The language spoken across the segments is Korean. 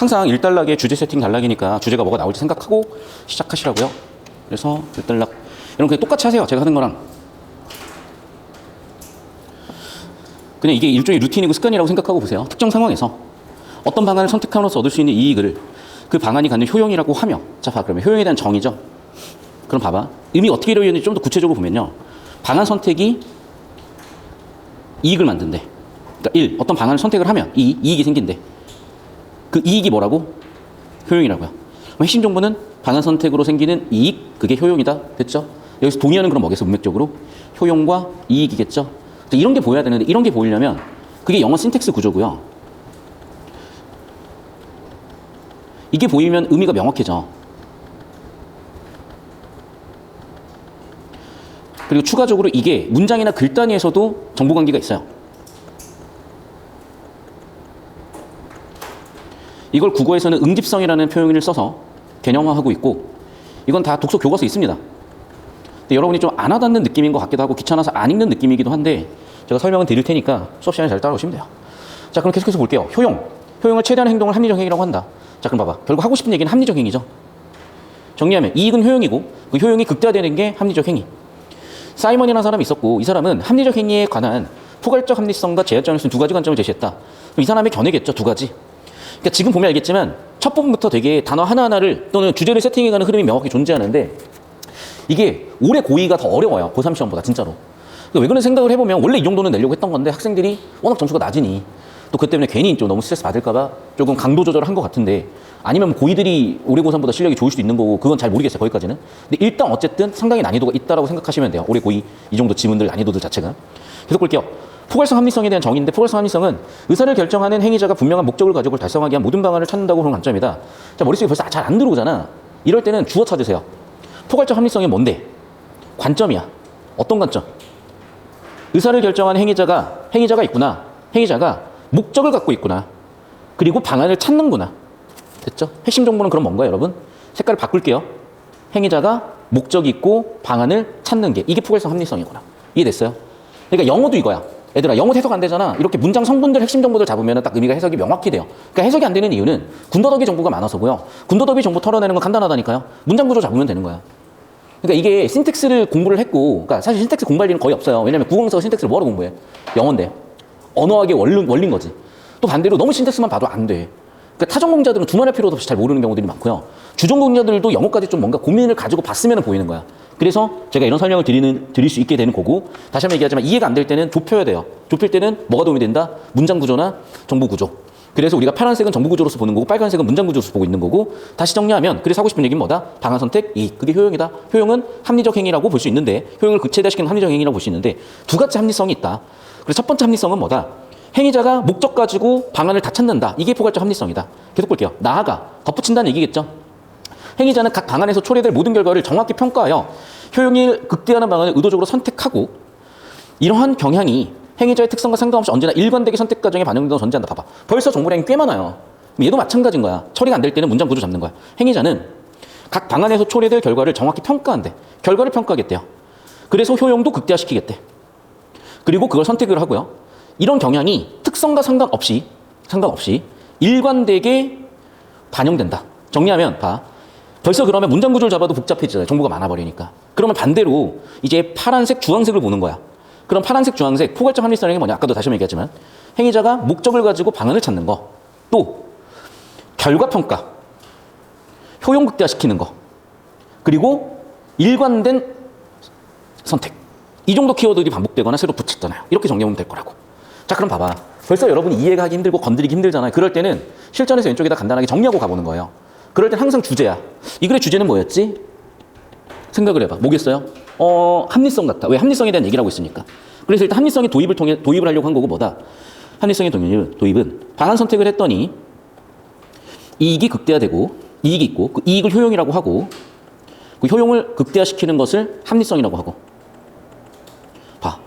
항상 일단락의 주제 세팅 단락이니까 주제가 뭐가 나올지 생각하고 시작하시라고요. 그래서 일단락 이런 거 똑같이 하세요. 제가 하는 거랑. 그냥 이게 일종의 루틴이고 습관이라고 생각하고 보세요. 특정 상황에서 어떤 방안을 선택함으로써 얻을 수 있는 이익을 그 방안이 갖는 효용이라고 하며, 자, 봐. 그러면 효용에 대한 정의죠. 그럼 봐봐. 의미가 어떻게 이루어지는지 좀 더 구체적으로 보면요. 방안 선택이 이익을 만든대. 그러니까 1. 어떤 방안을 선택을 하면 이익이 생긴대. 그 이익이 뭐라고? 효용이라고요. 그럼 핵심 정보는 방안 선택으로 생기는 이익, 그게 효용이다. 됐죠? 여기서 동의하는 그런 뭐겠어, 문맥적으로? 효용과 이익이겠죠? 이런 게 보여야 되는데, 이런 게 보이려면 그게 영어 신텍스 구조고요. 이게 보이면 의미가 명확해져. 그리고 추가적으로 이게 문장이나 글 단위에서도 정보관계가 있어요. 이걸 국어에서는 응집성이라는 표현을 써서 개념화하고 있고, 이건 다 독서 교과서에 있습니다. 근데 여러분이 좀 안 와닿는 느낌인 것 같기도 하고 귀찮아서 안 읽는 느낌이기도 한데, 제가 설명은 드릴 테니까 수업 시간에 잘 따라오시면 돼요. 자, 그럼 계속해서 볼게요. 효용을 최대한 행동을 합리적 행위라고 한다. 자, 그럼 봐봐. 결국 하고 싶은 얘기는 합리적 행위죠. 정리하면 이익은 효용이고 그 효용이 극대화되는 게 합리적 행위. 사이먼이라는 사람이 있었고, 이 사람은 합리적 행위에 관한 포괄적 합리성과 제약적 합리성 두 가지 관점을 제시했다. 그럼 이 사람의 견해겠죠, 두 가지. 그러니까 지금 보면 알겠지만 첫 부분부터 되게 단어 하나하나를 또는 주제를 세팅해가는 흐름이 명확히 존재하는데, 이게 올해 고2가 더 어려워요. 고3 시험보다 진짜로. 왜 그런 생각을 해보면 원래 이 정도는 내려고 했던 건데 학생들이 워낙 점수가 낮으니 또 그것 때문에 괜히 좀 너무 스트레스 받을까봐 조금 강도 조절을 한 것 같은데, 아니면 고2들이 올해 고3보다 실력이 좋을 수도 있는 거고, 그건 잘 모르겠어요, 거기까지는. 근데 일단 어쨌든 상당히 난이도가 있다라고 생각하시면 돼요. 올해 고2 이 정도 지문들 난이도들 자체가. 계속 볼게요. 포괄성 합리성에 대한 정의인데, 포괄성 합리성은 의사를 결정하는 행위자가 분명한 목적을 가지고 달성하기 위한 모든 방안을 찾는다고 그런 관점이다. 자, 머릿속에 벌써 잘 안 들어오잖아. 이럴 때는 주어 찾으세요. 포괄적 합리성이 뭔데? 관점이야. 어떤 관점? 의사를 결정하는 행위자가 있구나. 행위자가 목적을 갖고 있구나. 그리고 방안을 찾는구나. 됐죠? 핵심 정보는 그럼 뭔가요, 여러분? 색깔을 바꿀게요. 행위자가 목적이 있고 방안을 찾는 게, 이게 포괄성 합리성이구나. 이해됐어요? 그러니까 영어도 이거야. 얘들아, 영어 해석 안 되잖아. 이렇게 문장 성분들, 핵심 정보들 잡으면 딱 의미가 해석이 명확히 돼요. 그러니까 해석이 안 되는 이유는 군더더기 정보가 많아서고요. 군더더기 정보 털어내는 건 간단하다니까요. 문장 구조 잡으면 되는 거야. 그러니까 이게 신텍스를 공부를 했고, 그러니까 사실 신텍스 공부할 일은 거의 없어요. 왜냐면 국어에서 신텍스를 뭐하러 공부해? 영어인데. 언어학의 원리인 거지. 또 반대로 너무 신텍스만 봐도 안 돼. 그러니까 타전공자들은 두말할 필요도 없이 잘 모르는 경우들이 많고요. 주전공자들도 영어까지 좀 뭔가 고민을 가지고 봤으면 보이는 거야. 그래서 제가 이런 설명을 드릴 수 있게 되는 거고, 다시 한번 얘기하지만 이해가 안 될 때는 좁혀야 돼요. 좁힐 때는 뭐가 도움이 된다? 문장 구조나 정보 구조. 그래서 우리가 파란색은 정보 구조로서 보는 거고, 빨간색은 문장 구조로서 보고 있는 거고, 다시 정리하면, 그래서 하고 싶은 얘기는 뭐다? 방안 선택, 이익. 그게 효용이다. 효용은 합리적 행위라고 볼 수 있는데, 효용을 극체화시키는 합리적 행위라고 볼 수 있는데, 두 가지 합리성이 있다. 그래서 첫 번째 합리성은 뭐다? 행위자가 목적 가지고 방안을 다 찾는다. 이게 포괄적 합리성이다. 계속 볼게요. 나아가 덧붙인다는 얘기겠죠. 행위자는 각 방안에서 초래될 모든 결과를 정확히 평가하여 효용을 극대화하는 방안을 의도적으로 선택하고, 이러한 경향이 행위자의 특성과 상관없이 언제나 일관되게 선택 과정에 반영된다고 전제한다. 봐봐. 벌써 정보량이 꽤 많아요. 얘도 마찬가지인 거야. 처리가 안 될 때는 문장 구조 잡는 거야. 행위자는 각 방안에서 초래될 결과를 정확히 평가한대. 결과를 평가하겠대요. 그래서 효용도 극대화시키겠대. 그리고 그걸 선택을 하고요. 이런 경향이 특성과 상관없이 일관되게 반영된다. 정리하면 봐. 벌써 그러면 문장 구조를 잡아도 복잡해지잖아요. 정보가 많아버리니까. 그러면 반대로 이제 파란색, 주황색을 보는 거야. 그럼 파란색, 주황색, 포괄적 합리성이 뭐냐? 아까도 다시 한번 얘기했지만 행위자가 목적을 가지고 방안을 찾는 거, 또 결과평가, 효용 극대화시키는 거, 그리고 일관된 선택. 이 정도 키워드들이 반복되거나 새로 붙였잖아요. 이렇게 정리하면 될 거라고. 자, 그럼 봐봐. 벌써 여러분이 이해가 하기 힘들고 건드리기 힘들잖아요. 그럴 때는 실전에서 왼쪽에다 간단하게 정리하고 가보는 거예요. 그럴 땐 항상 주제야. 이 글의 주제는 뭐였지? 생각을 해봐. 뭐겠어요? 합리성 같다. 왜? 합리성에 대한 얘기를 하고 있으니까. 그래서 일단 합리성의 도입을 하려고 한 거고, 뭐다? 합리성의 도입은 방안 선택을 했더니 이익이 극대화되고, 이익이 있고, 그 이익을 효용이라고 하고, 그 효용을 극대화시키는 것을 합리성이라고 하고. 봐.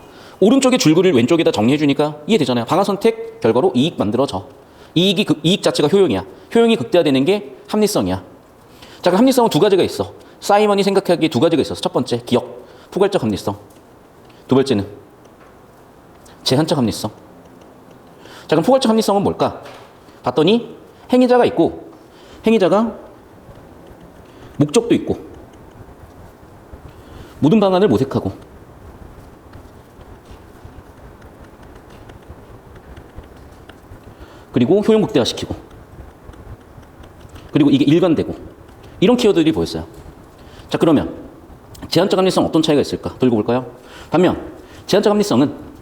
오른쪽에 줄거리를 왼쪽에다 정리해주니까 이해되잖아요. 방안 선택 결과로 이익 만들어져. 이익 자체가 효용이야. 효용이 극대화되는 게 합리성이야. 자, 그 합리성은 두 가지가 있어. 사이먼이 생각하기에 두 가지가 있어서, 첫 번째, 기억, 포괄적 합리성. 두 번째는 제한적 합리성. 자, 그럼 포괄적 합리성은 뭘까? 봤더니 행위자가 있고 행위자가 목적도 있고 모든 방안을 모색하고 그리고 효용 극대화시키고 그리고 이게 일관되고 이런 키워드들이 보였어요. 자, 그러면 제한적 합리성 어떤 차이가 있을까? 들고 볼까요? 반면 제한적 합리성은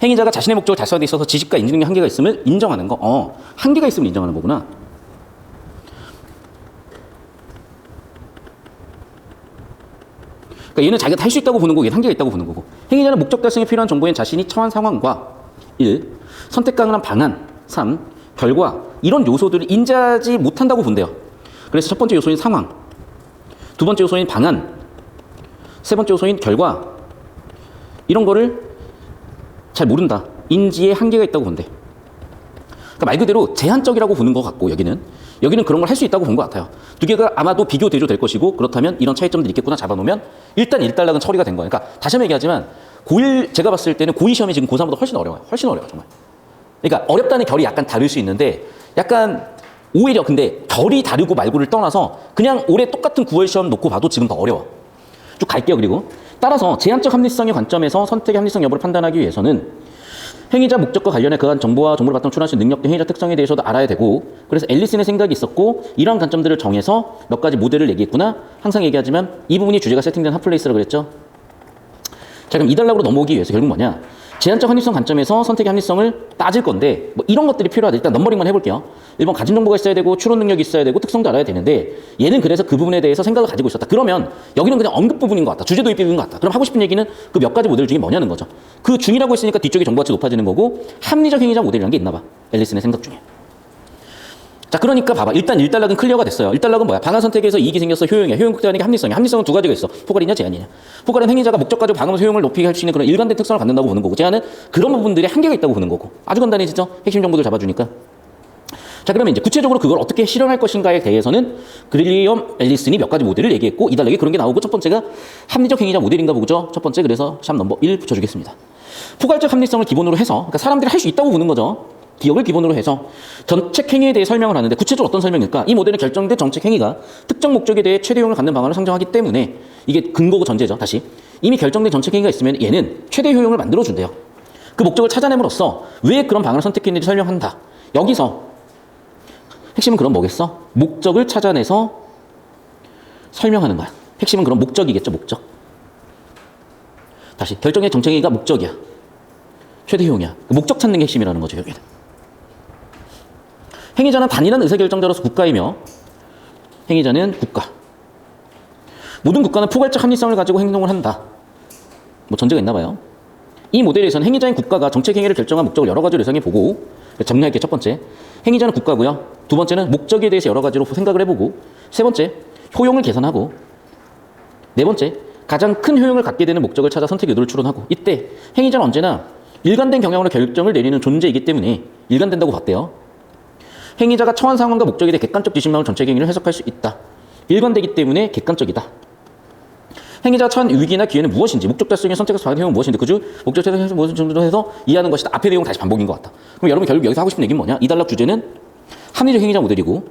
행위자가 자신의 목적을 달성하는 데 있어서 지식과 인지 능력 한계가 있음을 인정하는 거. 한계가 있음을 인정하는 거구나. 그러니까 얘는 자기가 할 수 있다고 보는 거고 얘는 한계가 있다고 보는 거고. 행위자는 목적 달성에 필요한 정보엔 자신이 처한 상황과 1. 선택 가능한 방안 3. 결과 이런 요소들을 인지하지 못한다고 본대요. 그래서 첫 번째 요소인 상황, 두 번째 요소인 방안, 세 번째 요소인 결과 이런 거를 잘 모른다. 인지에 한계가 있다고 본대. 그러니까 말 그대로 제한적이라고 보는 것 같고 여기는 그런 걸 할 수 있다고 본 것 같아요. 두 개가 아마도 비교 대조될 것이고 그렇다면 이런 차이점들이 있겠구나 잡아놓으면 일단 1단락은 처리가 된 거예요. 그러니까 다시 한번 얘기하지만 고1 제가 봤을 때는 고2 시험이 지금 고3보다 훨씬 어려워요. 훨씬 어려워요 정말. 그러니까 어렵다는 결이 약간 다를 수 있는데 약간 오히려 근데 결이 다르고 말고를 떠나서 그냥 올해 똑같은 9월 시험 놓고 봐도 지금 더 어려워. 쭉 갈게요. 그리고 따라서 제한적 합리성의 관점에서 선택의 합리성 여부를 판단하기 위해서는 행위자 목적과 관련해 그한 정보와 정보를 바탕 출하신 능력 등 행위자 특성에 대해서도 알아야 되고 그래서 앨리슨의 생각이 있었고 이러한 관점들을 정해서 몇 가지 모델을 얘기했구나. 항상 얘기하지만 이 부분이 주제가 세팅된 핫플레이스라고 그랬죠. 자, 그럼 이 단락으로 넘어오기 위해서 결국 뭐냐. 제한적 합리성 관점에서 선택의 합리성을 따질 건데 뭐 이런 것들이 필요하다. 일단 넘버링만 해볼게요. 1번 가진 정보가 있어야 되고 추론 능력이 있어야 되고 특성도 알아야 되는데 얘는 그래서 그 부분에 대해서 생각을 가지고 있었다. 그러면 여기는 그냥 언급 부분인 것 같다. 주제 도입 부분인 것 같다. 그럼 하고 싶은 얘기는 그 몇 가지 모델 중에 뭐냐는 거죠. 그 중이라고 했으니까 뒤쪽에 정보가치 높아지는 거고 합리적 행위자 모델이라는 게 있나 봐. 앨리슨의 생각 중에. 자, 그러니까 봐봐. 일단 1단락은 클리어가 됐어요. 1단락은 뭐야? 방안 선택에서 이익이 생겼어. 효용이야. 효용 극대화하니까 합리성이야. 합리성은 두 가지가 있어. 포괄이냐 제한이냐. 포괄은 행위자가 목적 가지고 방어하면서 효용을 높이게 할 수 있는 그런 일관된 특성을 갖는다고 보는 거고 제한은 그런 부분들이 한계가 있다고 보는 거고. 아주 간단해지죠? 핵심 정보들 잡아주니까. 자, 그러면 이제 구체적으로 그걸 어떻게 실현할 것인가에 대해서는 그릴리엄 앨리슨이 몇 가지 모델을 얘기했고 이 단락에 그런 게 나오고 첫 번째가 합리적 행위자 모델인가 보죠. 첫 번째 그래서 샵 넘버 1 붙여주겠습니다. 포괄적 합리성을 기본으로 해서 그러니까 사람들이 할 수 있다고 보는 거죠. 기억을 기본으로 해서 정책 행위에 대해 설명을 하는데 구체적으로 어떤 설명일까? 이 모델은 결정된 정책 행위가 특정 목적에 대해 최대 효용을 갖는 방안을 상정하기 때문에 이게 근거고 전제죠. 다시 이미 결정된 정책 행위가 있으면 얘는 최대 효용을 만들어준대요. 그 목적을 찾아냄으로써 왜 그런 방안을 선택했는지 설명한다. 여기서 핵심은 그럼 뭐겠어? 목적을 찾아내서 설명하는 거야. 핵심은 그럼 목적이겠죠. 목적. 다시 결정된 정책 행위가 목적이야. 최대 효용이야. 목적 찾는 게 핵심이라는 거죠. 여기는. 행위자는 단일한 의사결정자로서 국가이며 행위자는 국가. 모든 국가는 포괄적 합리성을 가지고 행동을 한다. 뭐 전제가 있나 봐요. 이 모델에서는 행위자인 국가가 정책 행위를 결정한 목적을 여러 가지로 예상해보고 정리할게요. 첫 번째, 행위자는 국가고요. 두 번째는 목적에 대해서 여러 가지로 생각을 해보고 세 번째, 효용을 계산하고 네 번째, 가장 큰 효용을 갖게 되는 목적을 찾아 선택 의도를 추론하고 이때 행위자는 언제나 일관된 경향으로 결정을 내리는 존재이기 때문에 일관된다고 봤대요. 행위자가 처한 상황과 목적에 대해 객관적 지식만으로 정책 행위를 해석할 수 있다. 일관되기 때문에 객관적이다. 행위자가 처한 위기나 기회는 무엇인지, 목적 달성의 선택에서 받은 효용은 무엇인지, 그중 목적 달성에서 무엇을 정도로 해서 이해하는 것이다. 앞의 내용 다시 반복인 것 같다. 그럼 여러분 결국 여기서 하고 싶은 얘기는 뭐냐? 이 단락 주제는 합리적 행위자 모델이고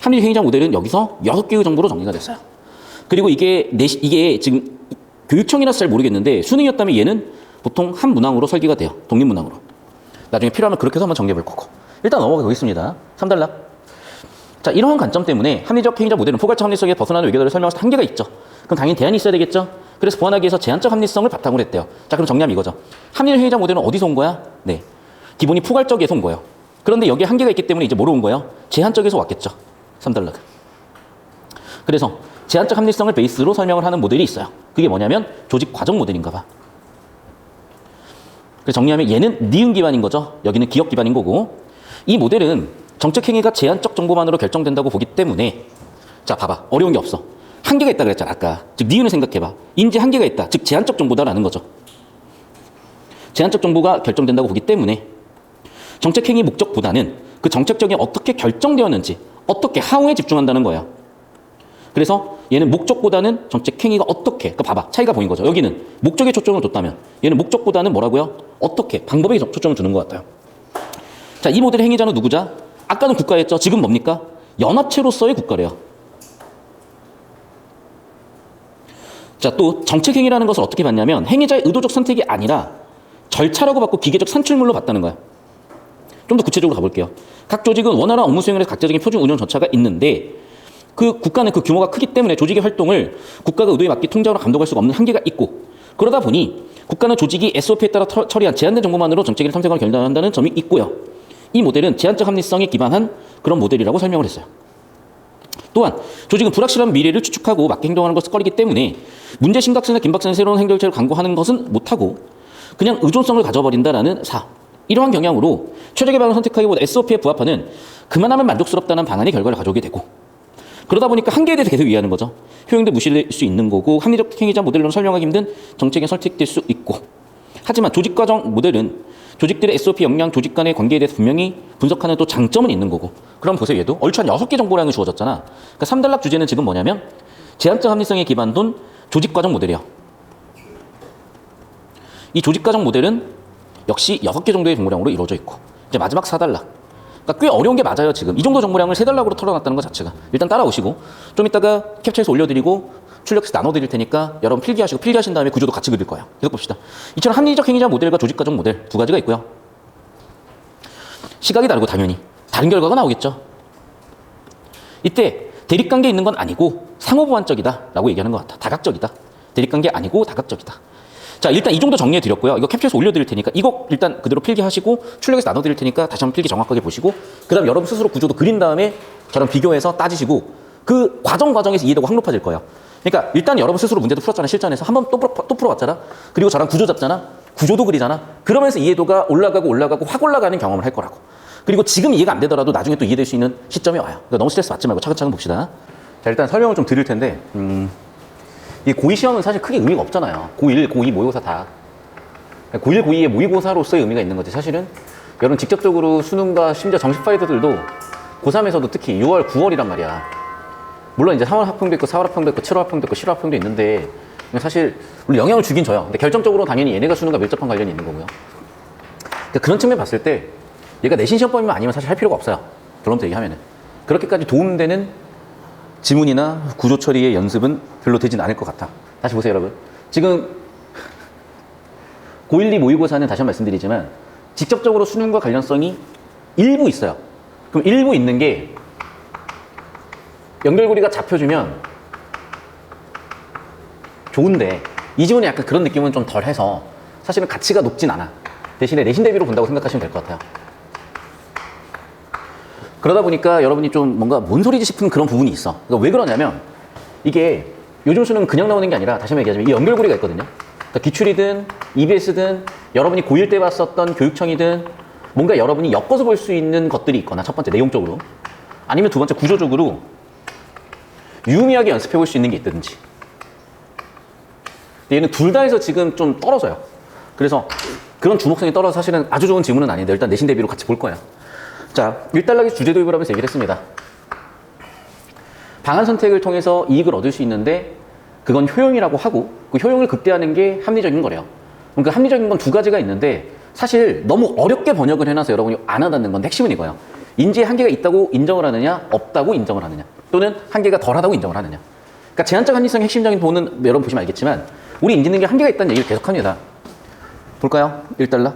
합리적 행위자 모델은 여기서 6개의 정보로 정리가 됐어요. 그리고 이게 지금 교육청이라서 잘 모르겠는데 수능이었다면 얘는 보통 한 문항으로 설계가 돼요. 독립문항으로. 나중에 필요하면 그렇게 해서 한번 정리해 볼 거고. 일단 넘어가 보겠습니다. 3단락. 자, 이러한 관점 때문에 합리적 행위자 모델은 포괄적 합리성에 벗어나는 외교들을 설명할 때 한계가 있죠. 그럼 당연히 대안이 있어야 되겠죠. 그래서 보완하기 위해서 제한적 합리성을 바탕으로 했대요. 자, 그럼 정리하면 이거죠. 합리적 행위자 모델은 어디서 온 거야? 네, 기본이 포괄적에서 온 거예요. 그런데 여기에 한계가 있기 때문에 이제 뭐로 온 거예요? 제한적에서 왔겠죠. 3단락. 그래서 제한적 합리성을 베이스로 설명을 하는 모델이 있어요. 그게 뭐냐면 조직 과정 모델인가 봐. 그래서 정리하면 얘는 니은 기반인 거죠. 여기는 기업 기반인 거고 이 모델은 정책 행위가 제한적 정보만으로 결정된다고 보기 때문에 자, 봐봐. 어려운 게 없어. 한계가 있다 그랬잖아. 아까. 즉 니은을 생각해봐. 인지 한계가 있다. 즉 제한적 정보다라는 거죠. 제한적 정보가 결정된다고 보기 때문에 정책 행위 목적보다는 그 정책적이 어떻게 결정되었는지 어떻게 하우에 집중한다는 거예요. 그래서 얘는 목적보다는 정책 행위가 어떻게, 그러니까 봐봐. 차이가 보인 거죠. 여기는 목적에 초점을 뒀다면 얘는 목적보다는 뭐라고요? 어떻게, 방법에 초점을 두는 것 같아요. 자, 이 모델의 행위자는 누구자? 아까는 국가였죠. 지금 뭡니까? 연합체로서의 국가래요. 자, 또 정책행위라는 것을 어떻게 봤냐면 행위자의 의도적 선택이 아니라 절차라고 받고 기계적 산출물로 봤다는 거야. 좀 더 구체적으로 가볼게요. 각 조직은 원활한 업무 수행을 위해서 각자적인 표준 운영 절차가 있는데 그 국가는 그 규모가 크기 때문에 조직의 활동을 국가가 의도에 맞게 통제하거나 감독할 수가 없는 한계가 있고, 그러다 보니 국가는 조직이 SOP에 따라 처리한 제한된 정보만으로 정책을 탐색하거나 결단한다는 점이 있고요. 이 모델은 제한적 합리성에 기반한 그런 모델이라고 설명을 했어요. 또한 조직은 불확실한 미래를 추측하고 맞게 행동하는 것을 꺼리기 때문에 문제 심각성이나 긴박성의 새로운 행정체를 강구하는 것은 못하고 그냥 의존성을 가져버린다라는 이러한 경향으로 최적의 방안을 선택하기보다 SOP에 부합하는 그만하면 만족스럽다는 방안의 결과를 가져오게 되고, 그러다 보니까 한계에 대해서 계속 이해하는 거죠. 효용도 무시될 수 있는 거고 합리적 행위자 모델로는 설명하기 힘든 정책에 설득될 수 있고, 하지만 조직과정 모델은 조직들의 SOP 역량, 조직 간의 관계에 대해서 분명히 분석하는 또 장점은 있는 거고. 그럼 보세요. 얘도 얼추 한 6개 정보량이 주어졌잖아. 그러니까 3단락 주제는 지금 뭐냐면 제한적 합리성에 기반된 조직과정 모델이야. 이 조직과정 모델은 역시 6개 정도의 정보량으로 이루어져 있고, 이제 마지막 4단락. 그러니까 꽤 어려운 게 맞아요. 지금 이 정도 정보량을 3단락으로 털어놨다는 것 자체가. 일단 따라오시고 좀 이따가 캡처해서 올려드리고 출력해서 나눠드릴 테니까 여러분 필기하시고, 필기하신 다음에 구조도 같이 그릴 거예요. 계속 봅시다. 이처럼 합리적 행위자 모델과 조직과정 모델 두 가지가 있고요. 시각이 다르고 당연히 다른 결과가 나오겠죠. 이때 대립관계에 있는 건 아니고 상호보완적이다 라고 얘기하는 것 같아. 다각적이다. 대립관계 아니고 다각적이다. 자, 일단 이 정도 정리해 드렸고요. 이거 캡처해서 올려드릴 테니까 이거 일단 그대로 필기하시고 출력해서 나눠드릴 테니까 다시 한번 필기 정확하게 보시고, 그 다음에 여러분 스스로 구조도 그린 다음에 저랑 비교해서 따지시고 그 과정에서 이해도가 확 높아질 거예요. 그러니까 일단 여러분 스스로 문제도 풀었잖아. 실전에서 한번 또 풀어봤잖아. 그리고 저랑 구조 잡잖아. 구조도 그리잖아. 그러면서 이해도가 올라가고 확 올라가는 경험을 할 거라고. 그리고 지금 이해가 안 되더라도 나중에 또 이해될 수 있는 시점이 와요. 그러니까 너무 스트레스 받지 말고 차근차근 봅시다. 자, 일단 설명을 좀 드릴 텐데 이 고2 시험은 사실 크게 의미가 없잖아요. 고1, 고2 모의고사 다. 고1, 고2의 모의고사로서의 의미가 있는 거지. 사실은 여러분 직접적으로 수능과 심지어 정식 파이터들도 고3에서도 특히 6월, 9월이란 말이야. 물론 이제 3월 합평도 있고 4월 합평도 있고 7월 합평도 있고 7월 합평도 있는데 사실 물론 영향을 주긴 줘요. 근데 결정적으로 당연히 얘네가 수능과 밀접한 관련이 있는 거고요. 그러니까 그런 측면 봤을 때 얘가 내신 시험범위만 아니면 사실 할 필요가 없어요. 결론부터 얘기하면은. 그렇게까지 도움되는 지문이나 구조 처리의 연습은 별로 되진 않을 것 같아. 다시 보세요, 여러분. 지금 고1, 2 모의고사는 다시 한번 말씀드리지만 직접적으로 수능과 관련성이 일부 있어요. 그럼 일부 있는 게 연결고리가 잡혀주면 좋은데 이 지문에 약간 그런 느낌은 좀 덜해서 사실은 가치가 높진 않아. 대신에 내신 대비로 본다고 생각하시면 될 것 같아요. 그러다 보니까 여러분이 좀 뭔가 뭔 소리지 싶은 그런 부분이 있어. 그러니까 왜 그러냐면 이게 요즘 수능은 그냥 나오는 게 아니라 다시 한번 얘기하자면 이 연결고리가 있거든요. 그러니까 기출이든 EBS든 여러분이 고1 때 봤었던 교육청이든 뭔가 여러분이 엮어서 볼 수 있는 것들이 있거나 첫 번째 내용적으로 아니면 두 번째 구조적으로 유의미하게 연습해 볼 수 있는 게 있든지. 근데 얘는 둘 다 해서 지금 좀 떨어져요. 그래서 그런 주목성이 떨어져 사실은 아주 좋은 지문은 아닌데 일단 내신 대비로 같이 볼 거예요. 자, 1단락에서 주제 도입을 하면서 얘기를 했습니다. 방안 선택을 통해서 이익을 얻을 수 있는데 그건 효용이라고 하고 그 효용을 극대화하는 게 합리적인 거래요. 그럼 그 합리적인 건 두 가지가 있는데 사실 너무 어렵게 번역을 해놔서 여러분이 안 와닿는 건데 핵심은 이거예요. 인지에 한계가 있다고 인정을 하느냐 없다고 인정을 하느냐 또는 한계가 덜하다고 인정을 하느냐. 그러니까 제한적 합리성의 핵심적인 부분은 여러분 보시면 알겠지만 우리 인지 능력에 한계가 있다는 얘기를 계속합니다. 볼까요? 1달러.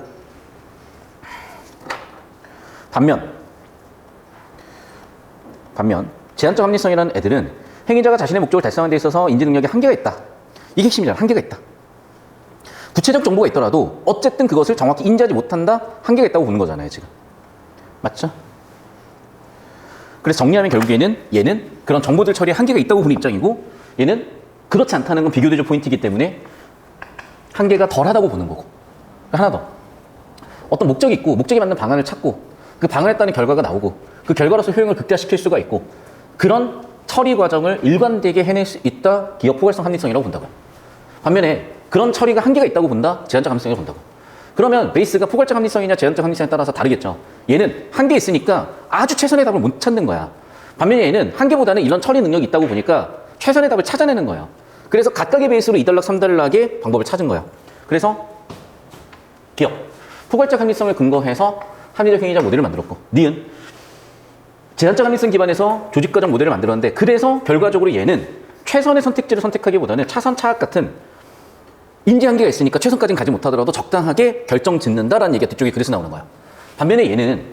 반면 제한적 합리성이라는 애들은 행위자가 자신의 목적을 달성하는 데 있어서 인지 능력에 한계가 있다. 이게 핵심이잖아. 한계가 있다. 구체적 정보가 있더라도 어쨌든 그것을 정확히 인지하지 못한다. 한계가 있다고 보는 거잖아요. 지금. 맞죠? 그래서 정리하면 결국에는 얘는 그런 정보들 처리에 한계가 있다고 보는 입장이고 얘는 그렇지 않다는 건 비교대적 포인트이기 때문에 한계가 덜하다고 보는 거고. 하나 더. 어떤 목적이 있고 목적에 맞는 방안을 찾고 그 방안에 따른 결과가 나오고 그 결과로서 효용을 극대화시킬 수가 있고 그런 처리 과정을 일관되게 해낼 수 있다. 기업 포괄성 합리성이라고 본다고요. 반면에 그런 처리가 한계가 있다고 본다. 제한적 합리성이라고 본다고. 그러면 베이스가 포괄적 합리성이냐 제한적 합리성에 따라서 다르겠죠. 얘는 한계 있으니까 아주 최선의 답을 못 찾는 거야. 반면에 얘는 한계보다는 이런 처리 능력이 있다고 보니까 최선의 답을 찾아내는 거예요. 그래서 각각의 베이스로 2단락, 3단락의 방법을 찾은 거야. 그래서 기업 포괄적 합리성을 근거해서 합리적 행위자 모델을 만들었고, 니은 제한적 합리성 기반에서 조직과정 모델을 만들었는데, 그래서 결과적으로 얘는 최선의 선택지를 선택하기보다는 차선 차악 같은 인지 한계가 있으니까 최선까지는 가지 못하더라도 적당하게 결정 짓는다라는 얘기가 뒤쪽에 그래서 나오는 거야. 반면에 얘는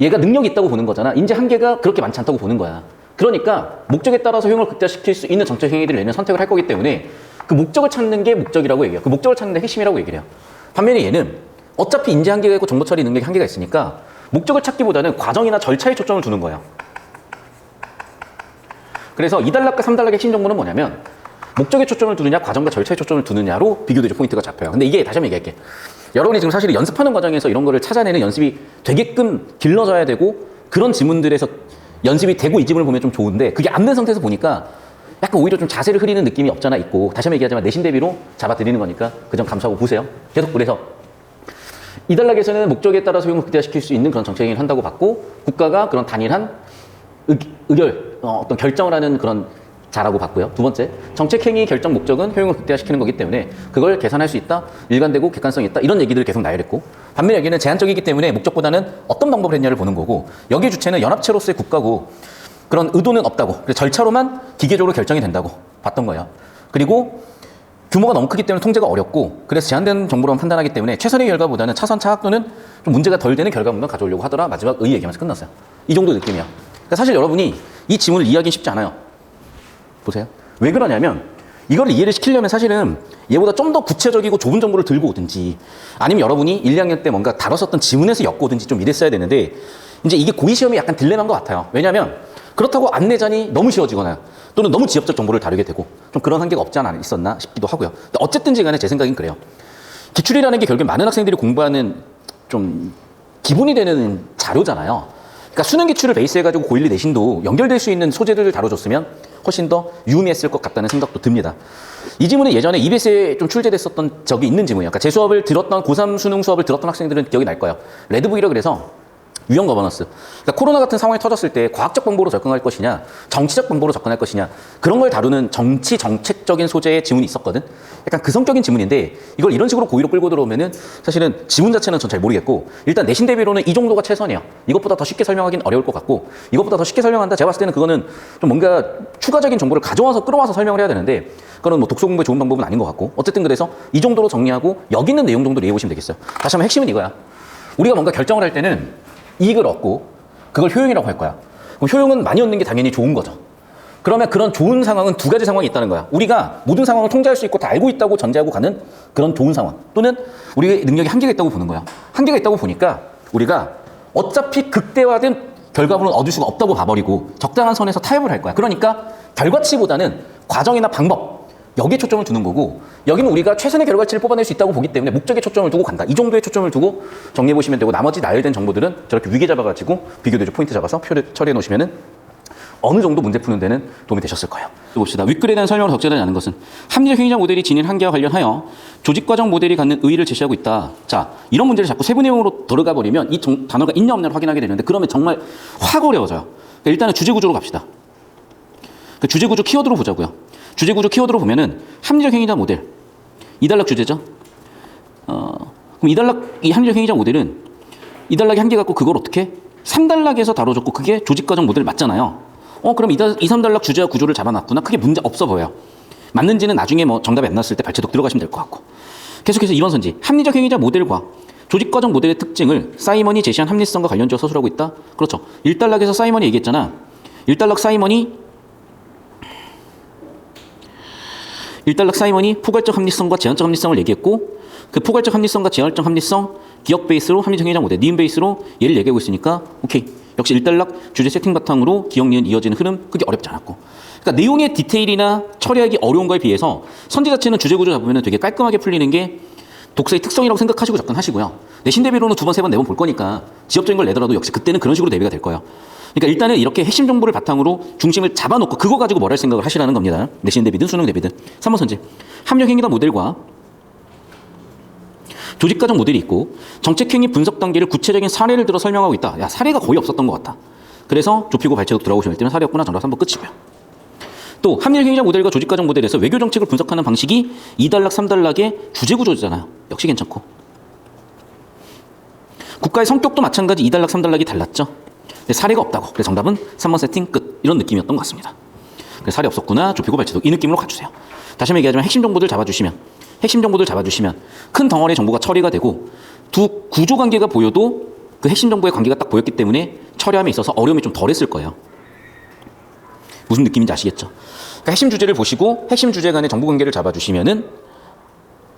얘가 능력이 있다고 보는 거잖아. 인지 한계가 그렇게 많지 않다고 보는 거야. 그러니까 목적에 따라서 효용을 극대화시킬 수 있는 정책 행위들을 얘는 선택을 할 거기 때문에 그 목적을 찾는 게 목적이라고 얘기해요. 그 목적을 찾는 데 핵심이라고 얘기를 해요. 반면에 얘는 어차피 인지 한계가 있고 정보 처리 능력이 한계가 있으니까 목적을 찾기보다는 과정이나 절차에 초점을 두는 거예요. 그래서 2단락과 3단락의 핵심 정보는 뭐냐면 목적에 초점을 두느냐 과정과 절차에 초점을 두느냐로 비교되죠. 포인트가 잡혀요. 근데 이게 다시 한번 얘기할게. 여러분이 지금 사실 연습하는 과정에서 이런 거를 찾아내는 연습이 되게끔 길러져야 되고 그런 지문들에서 연습이 되고 이 지문을 보면 좀 좋은데 그게 안 된 상태에서 보니까 약간 오히려 좀 자세를 흐리는 느낌이 없잖아 있고 다시 한번 얘기하지만 내신 대비로 잡아드리는 거니까 그 점 감수하고 보세요. 계속 그래서 2단락에서는 목적에 따라서 효용을 극대화시킬 수 있는 그런 정책행위를 한다고 봤고 국가가 그런 단일한 어떤 결정을 하는 그런 자라고 봤고요. 두 번째, 정책행위 결정 목적은 효용을 극대화시키는 거기 때문에 그걸 계산할 수 있다, 일관되고 객관성이 있다 이런 얘기들을 계속 나열했고 반면에 여기는 제한적이기 때문에 목적보다는 어떤 방법을 했냐를 보는 거고 여기 주체는 연합체로서의 국가고 그런 의도는 없다고 그래서 절차로만 기계적으로 결정이 된다고 봤던 거예요. 그리고 규모가 너무 크기 때문에 통제가 어렵고 그래서 제한된 정보로만 판단하기 때문에 최선의 결과보다는 차선 차악 또는 좀 문제가 덜 되는 결과물만 가져오려고 하더라. 마지막 의 얘기하면서 끝났어요. 이 정도 느낌이야. 그러니까 사실 여러분이 이 지문을 이해하기 쉽지 않아요. 보세요. 왜 그러냐면 이걸 이해를 시키려면 사실은 얘보다 좀 더 구체적이고 좁은 정보를 들고 오든지 아니면 여러분이 1, 2학년 때 뭔가 다뤘었던 지문에서 엮어오든지 좀 이랬어야 되는데 이제 이게 고2 시험이 약간 딜레마인 것 같아요. 왜냐하면 그렇다고 안내전이 너무 쉬워지거나 또는 너무 지엽적 정보를 다루게 되고 좀 그런 한계가 없지 않아 있었나 싶기도 하고요. 근데 어쨌든지 간에 제 생각엔 그래요. 기출이라는 게 결국에 많은 학생들이 공부하는 좀 기본이 되는 자료잖아요. 그러니까 수능 기출을 베이스 해가지고 고1, 2 내신도 연결될 수 있는 소재들을 다뤄줬으면 훨씬 더 유의했을 것 같다는 생각도 듭니다. 이 지문은 예전에 EBS에 좀 출제됐었던 적이 있는 지문이에요. 그러니까 제 수업을 들었던 고3 수능 수업을 들었던 학생들은 기억이 날 거예요. 레드북이라 그래서 유형 거버넌스. 그러니까 코로나 같은 상황이 터졌을 때 과학적 방법으로 접근할 것이냐, 정치적 방법으로 접근할 것이냐 그런 걸 다루는 정치 정책적인 소재의 지문이 있었거든. 약간 그 성격인 지문인데 이걸 이런 식으로 고의로 끌고 들어오면은 사실은 지문 자체는 전 잘 모르겠고 일단 내신 대비로는 이 정도가 최선이에요. 이것보다 더 쉽게 설명하기는 어려울 것 같고 이것보다 더 쉽게 설명한다. 제가 봤을 때는 그거는 좀 뭔가 추가적인 정보를 가져와서 끌어와서 설명을 해야 되는데 그건 뭐 독서 공부에 좋은 방법은 아닌 것 같고 어쨌든 그래서 이 정도로 정리하고 여기 있는 내용 정도로 이해해 보시면 되겠어요. 다시 한번 핵심은 이거야. 우리가 뭔가 결정을 할 때는 이익을 얻고 그걸 효용이라고 할 거야. 그럼 효용은 많이 얻는 게 당연히 좋은 거죠. 그러면 그런 좋은 상황은 두 가지 상황이 있다는 거야. 우리가 모든 상황을 통제할 수 있고 다 알고 있다고 전제하고 가는 그런 좋은 상황 또는 우리의 능력이 한계가 있다고 보는 거야. 한계가 있다고 보니까 우리가 어차피 극대화된 결과물은 얻을 수가 없다고 봐버리고 적당한 선에서 타협을 할 거야. 그러니까 결과치보다는 과정이나 방법 여기에 초점을 두는 거고 여기는 우리가 최선의 결과치를 뽑아낼 수 있다고 보기 때문에 목적에 초점을 두고 간다. 이 정도의 초점을 두고 정리해 보시면 되고 나머지 나열된 정보들은 저렇게 위계 잡아가지고 비교대조 포인트 잡아서 표를 처리해 놓으시면은 어느 정도 문제 푸는 데는 도움이 되셨을 거예요. 또 봅시다. 윗글에 대한 설명을 적절하지 않은 것은 합리적 행위자 모델이 지닌 한계와 관련하여 조직과정 모델이 갖는 의의를 제시하고 있다. 자, 이런 문제를 자꾸 세부 내용으로 들어가 버리면 이 단어가 있냐 없냐를 확인하게 되는데 그러면 정말 확 어려워져요. 그러니까 일단은 주제구조로 갑시다. 그 주제구조 키워드로 보자고요. 주제구조 키워드로 보면은 합리적 행위자 모델 2단락 주제죠. 그럼 2단락 이 합리적 행위자 모델은 2단락의 한계 갖고 그걸 어떻게 3단락에서 다뤄줬고 그게 조직과정 모델 맞잖아요. 그럼 2, 3단락 주제와 구조를 잡아놨구나. 크게 문제 없어 보여요. 맞는지는 나중에 뭐 정답이 안 났을 때 발췌독 들어가시면 될 것 같고. 계속해서 2번 선지 합리적 행위자 모델과 조직과정 모델의 특징을 사이먼이 제시한 합리성과 관련지어 서술하고 있다. 그렇죠. 1단락에서 사이먼이 얘기했잖아. 1단락 사이먼이 포괄적 합리성과 제한적 합리성을 얘기했고 그 포괄적 합리성과 제한적 합리성 기억 베이스로 합리적 행위자 모델, 니은 베이스로 얘를 얘기하고 있으니까 오케이. 역시 1단락 주제 세팅 바탕으로 기억, 니은 이어지는 흐름 그게 어렵지 않았고 그러니까 내용의 디테일이나 처리하기 어려운 거에 비해서 선지 자체는 주제 구조 잡으면 되게 깔끔하게 풀리는 게 독서의 특성이라고 생각하시고 접근하시고요. 내신 대비로는 2번, 3번, 4번 볼 거니까 지엽적인 걸 내더라도 역시 그때는 그런 식으로 대비가 될 거예요. 그러니까 일단은 이렇게 핵심 정보를 바탕으로 중심을 잡아놓고 그거 가지고 뭘 할 생각을 하시라는 겁니다. 내신 대비든 수능 대비든. 3번 선지 합리적 행위자 모델과 조직과정 모델이 있고 정책행위 분석 단계를 구체적인 사례를 들어 설명하고 있다. 야, 사례가 거의 없었던 것 같다. 그래서 좁히고 발췌독 들어가보시면 때는 사례 없구나. 정답 3번 끝이고요. 또 합리적 행위자 모델과 조직과정 모델에서 외교 정책을 분석하는 방식이 2단락, 3단락의 주제 구조잖아요. 역시 괜찮고. 국가의 성격도 마찬가지 2단락, 3단락이 달랐죠. 근데 사례가 없다고. 그래서 정답은 3번 세팅 끝. 이런 느낌이었던 것 같습니다. 그래서 사례 없었구나. 좁히고 발치도 이 느낌으로 가주세요. 다시 한번 얘기하지만 핵심 정보들 잡아주시면 큰 덩어리의 정보가 처리가 되고 두 구조 관계가 보여도 그 핵심 정보의 관계가 딱 보였기 때문에 처리함에 있어서 어려움이 좀 덜했을 거예요. 무슨 느낌인지 아시겠죠? 그러니까 핵심 주제를 보시고 핵심 주제 간의 정보 관계를 잡아주시면은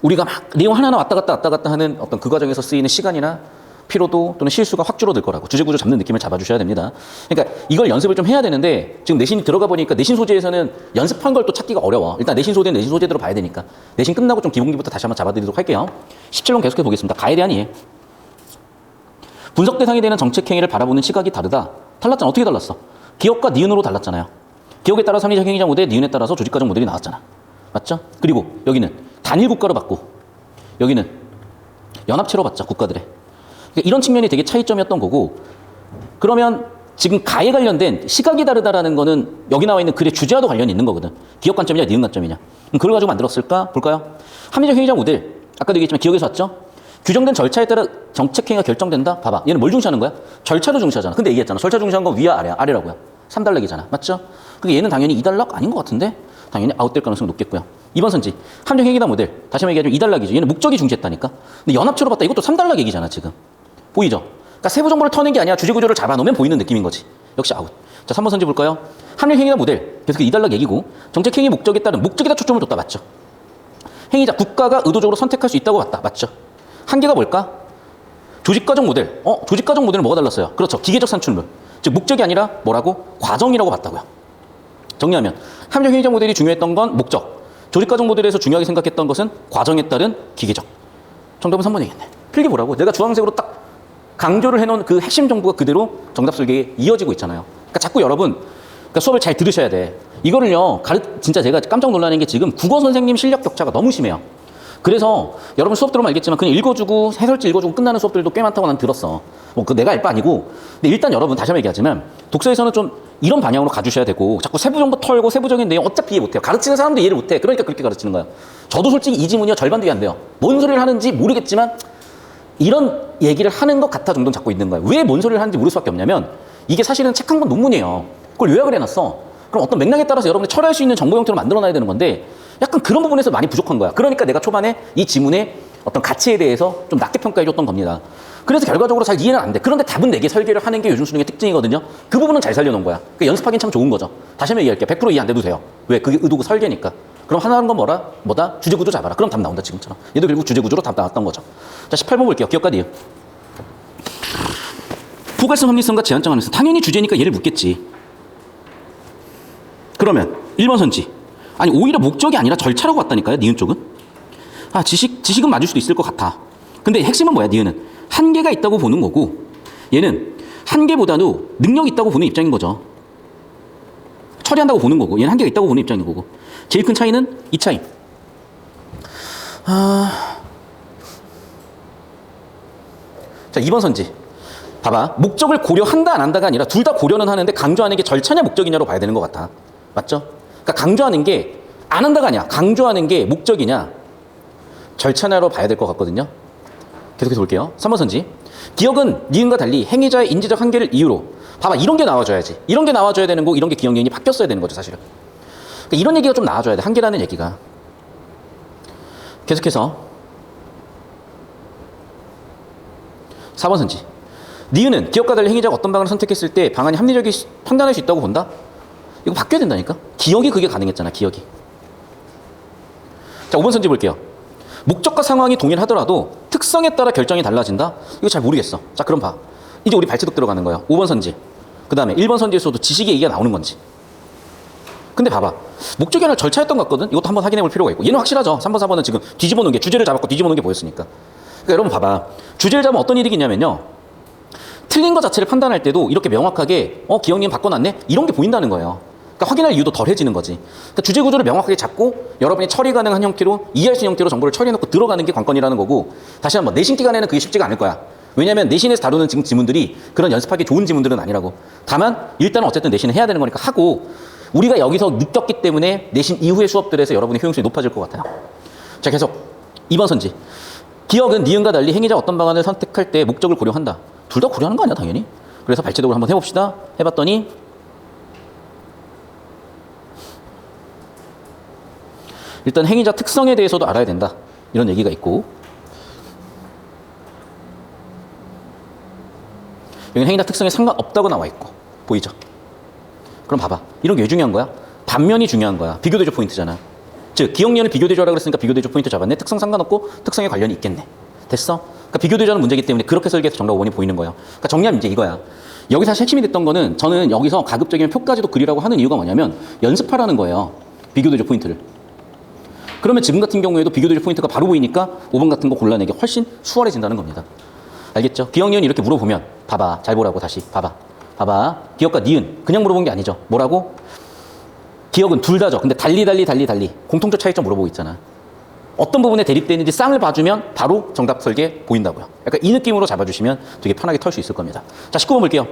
우리가 막 내용 하나하나 왔다 갔다 하는 어떤 그 과정에서 쓰이는 시간이나 피로도 또는 실수가 확 줄어들 거라고. 주제 구조 잡는 느낌을 잡아주셔야 됩니다. 그러니까 이걸 연습을 좀 해야 되는데 지금 내신이 들어가 보니까 내신 소재에서는 연습한 걸 또 찾기가 어려워. 일단 내신 소재는 내신 소재대로 봐야 되니까. 내신 끝나고 좀 기본기부터 다시 한번 잡아드리도록 할게요. 17번 계속해 보겠습니다. 가에 대한 이해. 분석 대상이 되는 정책 행위를 바라보는 시각이 다르다. 달랐잖아. 어떻게 달랐어? 기억과 니은으로 달랐잖아요. 기억에 따라 합리적 행위자 모델, 니은에 따라서 조직가정 모델이 나왔잖아. 맞죠? 그리고 여기는 단일 국가로 봤고 여기는 연합체로 봤죠. 국가들의. 그러니까 이런 측면이 되게 차이점이었던 거고, 그러면 지금 가에 관련된 시각이 다르다라는 거는 여기 나와 있는 글의 주제와도 관련이 있는 거거든. 기억 관점이냐 니은 관점이냐. 그럼 그걸 가지고 만들었을까? 볼까요? 합리적 행위자 모델. 아까도 얘기했지만 기억에서 왔죠? 규정된 절차에 따라 정책 행위가 결정된다. 봐봐. 얘는 뭘 중시하는 거야? 절차를 중시하잖아. 근데 얘기했잖아. 절차 중시한 건 위야 아래야? 아래라고요. 3단락이잖아. 맞죠? 그게 얘는 당연히 2단락 아닌 것 같은데? 당연히 아웃될 가능성이 높겠고요. 2번 선지. 합리적 행위자 모델. 다시 한번 얘기하자면 2단락이죠. 얘는 목적이 중시했다니까. 근데 연합체로 봤다. 이것도 3단락 얘기잖아, 지금. 보이죠? 그러니까 세부 정보를 터는 게 아니라 주제 구조를 잡아놓으면 보이는 느낌인 거지. 역시 아웃. 자, 3번 선지 볼까요? 합리적 행위자 모델. 계속 2단락 얘기고 정책 행위 목적에 따른 목적에다 초점을 뒀다. 맞죠? 행위자 국가가 의도적으로 선택할 수 있다고 봤다. 맞죠? 한계가 뭘까? 조직과정 모델. 조직과정 모델은 뭐가 달랐어요? 그렇죠. 기계적 산출물. 즉 목적이 아니라 뭐라고? 과정이라고 봤다고요. 정리하면 합리적 행위자 모델이 중요했던 건 목적. 조직과정 모델에서 중요하게 생각했던 것은 과정에 따른 기계적. 정답은 3번이겠네. 필기 보라고. 내가 주황색으로 딱 강조를 해놓은 그 핵심 정보가 그대로 정답 설계에 이어지고 있잖아요. 그러니까 자꾸 여러분 그러니까 수업을 잘 들으셔야 돼. 이거를요, 진짜 제가 깜짝 놀라는 게 지금 국어 선생님 실력 격차가 너무 심해요. 그래서 여러분 수업 들으면 알겠지만 그냥 읽어주고 해설지 읽어주고 끝나는 수업들도 꽤 많다고 난 들었어. 그 내가 알 바 아니고. 근데 일단 여러분 다시 한번 얘기하지만 독서에서는 좀 이런 방향으로 가주셔야 되고 자꾸 세부 정보 털고 세부적인 내용 어차피 이해 못해요. 가르치는 사람도 이해를 못해. 그러니까 그렇게 가르치는 거야. 저도 솔직히 이 지문이요 절반도 이해 안 돼요. 뭔 소리를 하는지 모르겠지만 이런 얘기를 하는 것 같아 정도는 잡고 있는 거예요. 왜 뭔 소리를 하는지 모를 수밖에 없냐면 이게 사실은 책 한 권 논문이에요. 그걸 요약을 해놨어. 그럼 어떤 맥락에 따라서 여러분이 처리할 수 있는 정보 형태로 만들어놔야 되는 건데 약간 그런 부분에서 많이 부족한 거야. 그러니까 내가 초반에 이 지문의 어떤 가치에 대해서 좀 낮게 평가해줬던 겁니다. 그래서 결과적으로 잘 이해는 안 돼. 그런데 답은 내게 설계를 하는 게 요즘 수능의 특징이거든요. 그 부분은 잘 살려놓은 거야. 그러니까 연습하기는 참 좋은 거죠. 다시 한번 얘기할게요. 100% 이해 안 돼도 돼요. 왜? 그게 의도고 설계니까. 그럼 하나는 건 뭐다? 주제 구조 잡아라. 그럼 답 나온다, 지금처럼. 얘도 결국 주제 구조로 답 나왔던 거죠. 자, 18번 볼게요. 기억과 니은. 포괄성 합리성과 제한적 합리성. 당연히 주제니까 얘를 묻겠지. 그러면 1번 선지. 아니 오히려 목적이 아니라 절차라고 왔다니까요. 니은 쪽은. 지식은 맞을 수도 있을 것 같아. 근데 핵심은 뭐야? 니은은 한계가 있다고 보는 거고 얘는 한계보다도 능력이 있다고 보는 입장인 거죠. 처리한다고 보는 거고 얘는 한계가 있다고 보는 입장인 거고. 제일 큰 차이는 이 차이. 자, 2번 선지. 봐봐. 목적을 고려한다 안 한다가 아니라 둘 다 고려는 하는데 강조하는 게 절차냐 목적이냐로 봐야 되는 것 같아. 맞죠? 그러니까 강조하는 게 안 한다가 아니야. 강조하는 게 목적이냐 절차냐로 봐야 될 것 같거든요. 계속해서 볼게요. 3번 선지. 기억은 니은과 달리 행위자의 인지적 한계를 이유로. 봐봐. 이런 게 나와줘야지. 이런 게 나와줘야 되는 거고 이런 게 기억 니은이 바뀌었어야 되는 거죠, 사실은. 그러니까 이런 얘기가 좀 나와줘야 돼. 한계라는 얘기가. 계속해서 4번 선지. 니은은 기억과 달리 행위자가 어떤 방안을 선택했을 때 방안이 합리적이 판단할 수 있다고 본다? 이거 바뀌어야 된다니까? 기억이 그게 가능했잖아, 기억이. 자, 5번 선지 볼게요. 목적과 상황이 동일하더라도 특성에 따라 결정이 달라진다? 이거 잘 모르겠어. 자, 그럼 봐. 이제 우리 발제독 들어가는 거예요. 5번 선지. 그 다음에 1번 선지에서도 지식의 얘기가 나오는 건지. 근데 봐봐. 목적이 아니라 절차였던 것 같거든? 이것도 한번 확인해 볼 필요가 있고. 얘는 확실하죠. 3번, 4번은 지금 뒤집어 놓은 게, 주제를 잡았고 뒤집어 놓은 게 보였으니까. 그러니까 여러분 봐봐. 주제를 잡으면 어떤 일이 있냐면요. 틀린 것 자체를 판단할 때도 이렇게 명확하게 기억님 바꿔놨네? 이런 게 보인다는 거예요. 그러니까 확인할 이유도 덜해지는 거지. 그러니까 주제 구조를 명확하게 잡고 여러분이 처리 가능한 형태로 이해할 수 있는 형태로 정보를 처리해놓고 들어가는 게 관건이라는 거고, 다시 한번 내신 기간에는 그게 쉽지가 않을 거야. 왜냐하면 내신에서 다루는 지금 지문들이 그런 연습하기 좋은 지문들은 아니라고. 다만 일단은 어쨌든 내신은 해야 되는 거니까 하고, 우리가 여기서 느꼈기 때문에 내신 이후의 수업들에서 여러분의 효용성이 높아질 것 같아요. 자, 계속 2번 선지. 기억은 니은과 달리 행위자 어떤 방안을 선택할 때 목적을 고려한다. 둘 다 고려하는 거 아니야, 당연히? 그래서 발제독을 한번 해봅시다. 해봤더니 일단 행위자 특성에 대해서도 알아야 된다. 이런 얘기가 있고, 여기 행위자 특성에 상관없다고 나와 있고, 보이죠? 그럼 봐봐. 이런 게 왜 중요한 거야? 반면이 중요한 거야. 비교대조 포인트잖아. 즉, 기억니은을 비교대조라고 그랬으니까 비교대조 포인트 잡았네. 특성 상관없고 특성에 관련이 있겠네. 됐어? 그러니까 비교대조는 문제이기 때문에 그렇게 설계해서 정답 5번이 보이는 거예요. 그러니까 정리하면 이제 이거야. 여기서 사실 핵심이 됐던 거는 저는 여기서 가급적이면 표까지도 그리라고 하는 이유가 뭐냐면 연습하라는 거예요. 비교대조 포인트를. 그러면 지금 같은 경우에도 비교대조 포인트가 바로 보이니까 5번 같은 거 골라내기 훨씬 수월해진다는 겁니다. 알겠죠? 기억니은 이렇게 물어보면 봐봐. 잘 보라고 다시. 봐봐. 기억과 니은 그냥 물어본 게 아니죠. 뭐라고? 기억은 둘 다죠. 근데 달리 공통적 차이점 물어보고 있잖아. 어떤 부분에 대립되는지 쌍을 봐주면 바로 정답 설계 보인다고요. 약간 이 느낌으로 잡아주시면 되게 편하게 털 수 있을 겁니다. 자, 19번 볼게요.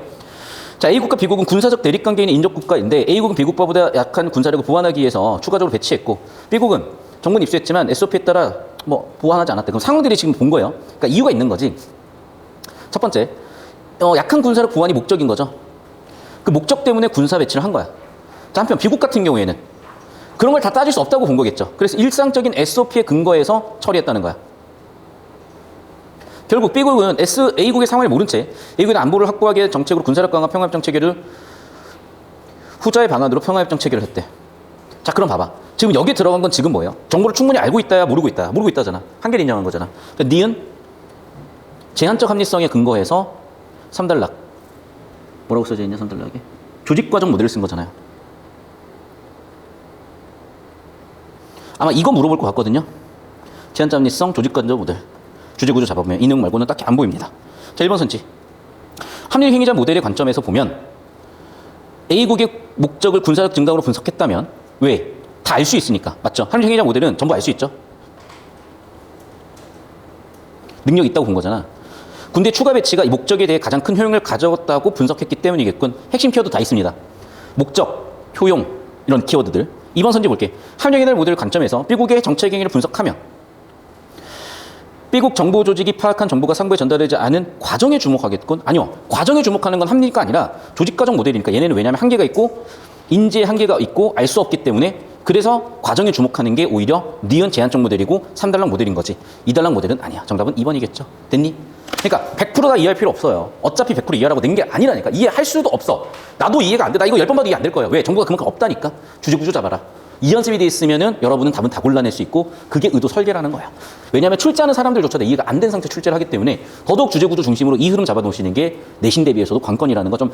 자, A국과 B국은 군사적 대립관계에 있는 인접국가인데 A국은 B국보다 약한 군사력을 보완하기 위해서 추가적으로 배치했고 B국은 정군 입수했지만 SOP에 따라 뭐 보완하지 않았대. 그럼 상황들이 지금 본 거예요. 그러니까 이유가 있는 거지. 첫 번째, 약한 군사력 보완이 목적인 거죠. 그 목적 때문에 군사 배치를 한 거야. 자, 한편 B국 같은 경우에는 그런 걸 다 따질 수 없다고 본 거겠죠. 그래서 일상적인 SOP에 근거해서 처리했다는 거야. 결국 B국은 A국의 상황을 모른 채 A국의 안보를 확보하기 위해 정책으로 군사력 강화 평화협정 체계를 후자의 방안으로 평화협정 체계를 했대. 자, 그럼 봐봐. 지금 여기에 들어간 건 지금 뭐예요? 정보를 충분히 알고 있다야 모르고 있다야? 모르고 있다잖아. 한계를 인정한 거잖아. 그러니까 니은 제한적 합리성에 근거해서 3단락. 뭐라고 써져 있냐, 3단락에? 조직과정 모델을 쓴 거잖아요. 아마 이거 물어볼 것 같거든요. 제한적 합리성, 조직과정 모델. 주제구조 잡아보면 이 내용 말고는 딱히 안 보입니다. 자, 1번 선지. 합리 행위자 모델의 관점에서 보면 A국의 목적을 군사력 증강으로 분석했다면 왜? 다 알 수 있으니까. 맞죠? 합리 행위자 모델은 전부 알 수 있죠. 능력이 있다고 본 거잖아. 군대 추가 배치가 이 목적에 대해 가장 큰 효용을 가져왔다고 분석했기 때문이겠군. 핵심 키워드 다 있습니다. 목적, 효용, 이런 키워드들. 2번 선지 볼게. 합리 행위자 모델 관점에서 B국의 정책 행위를 분석하면 B국 정보 조직이 파악한 정보가 상부에 전달되지 않은 과정에 주목하겠군? 아니요. 과정에 주목하는 건 합리가 아니라 조직과정 모델이니까 얘네는 왜냐하면 한계가 있고 인지의 한계가 있고 알 수 없기 때문에 그래서 과정에 주목하는 게 오히려 니은 제한적 모델이고 3단락 모델인 거지. 2단락 모델은 아니야. 정답은 2번이겠죠. 됐니? 그러니까 100%다 이해할 필요 없어요. 어차피 100% 이해하라고 낸 게 아니라니까. 이해할 수도 없어. 나도 이해가 안 돼. 나 이거 10번 봐도 이해 안 될 거예요. 왜? 정보가 그만큼 없다니까. 주제구조 잡아라. 이 연습이 돼 있으면은 여러분은 답은 다 골라낼 수 있고 그게 의도 설계라는 거야. 왜냐하면 출제하는 사람들조차도 이해가 안 된 상태 출제를 하기 때문에 더더욱 주제구조 중심으로 이 흐름 잡아놓으시는 게 내신 대비해서도 관건이라는 거 좀